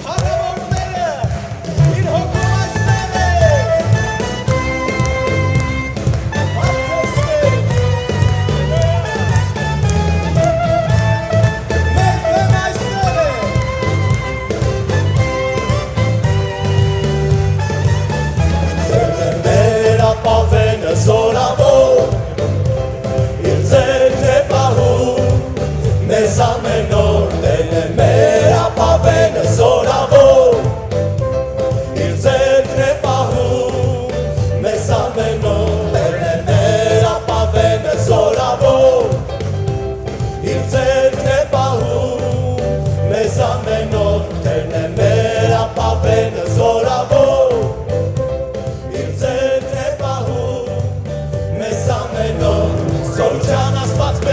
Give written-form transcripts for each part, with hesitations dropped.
Հրամորները իր հոգով ասնեմ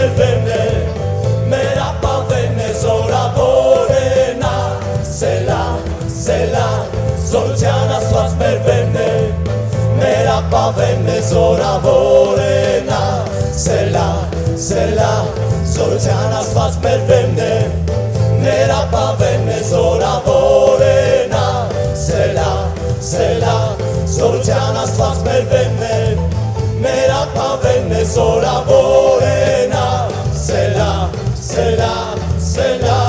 մեր վերն է, մեր ապավենն է զորավոր է նա, սելա, սելա, զորության Աստված մեր վերն է, մեր ապավենն է զորավոր է նա, սելա, սելա, զորության Աստված մեր վերն է, մեր ապավենն է զորավոր է նա, սելա, սելա, զորության Աստված մեր վերն է, մեր ապավենն է զորավոր է նա, սելա, սելա, սելա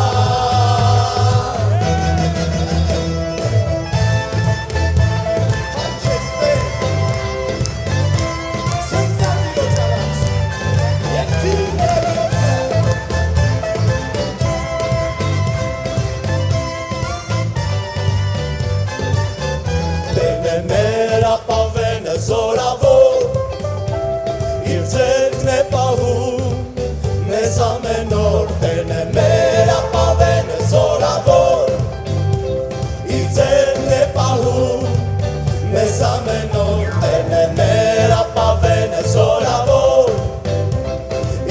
Մեր ապավենը զորավոր, իր ձեռքն է պահում, մեզ ամեն օր Տերն է մեր ապավենը զորավոր, իր ձեռքն է պահում, մեզ ամեն օր Տերն է մեր ապավենը զորավոր,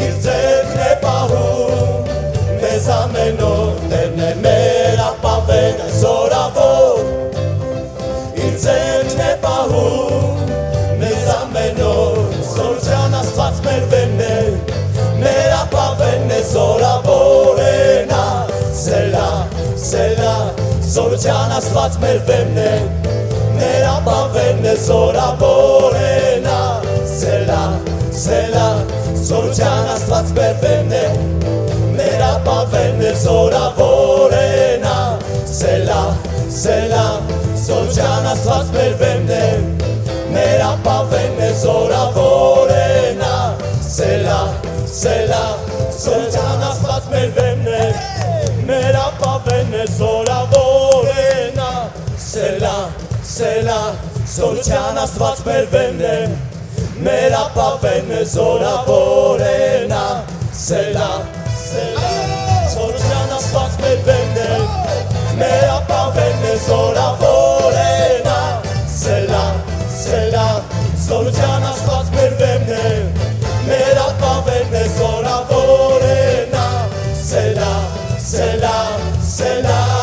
իր ձեռքն է պահում, մեզ ամեն օր Տերն է մեր ապավենը զորավոր, ձերքն է պահում, մեզ ամեն օր, զորության Աստված մեր վերն է, մեր ապավենն է զորավոր է նա, սելա, սելա, զորության Աստված մեր վերն է, մեր ապավենն է զորավոր է նա, սելա, սելա, զորության Աստված մեր վերն է, մեր ապավենն է զորավոր է նա, սելա, սելա, զորության Աստված մեր վերն է, մեր ապավենն է զորավոր է նա, սելա, սելա, զորության Աստված մեր վերն է, մեր ապավենն է զորավոր է նա, սելա, սելա, զորության Աստված մեր վերն է, մեր ապավենն է զորավոր է նա, սելա, սելա, զորության Աստված մեր վերն է, մեր ապավենն է զորավոր է նա, սելա, սելա, զորության Աստված մեր վերն է, մեր ապավենն է զորավոր է նա, սելա, սելա, սելա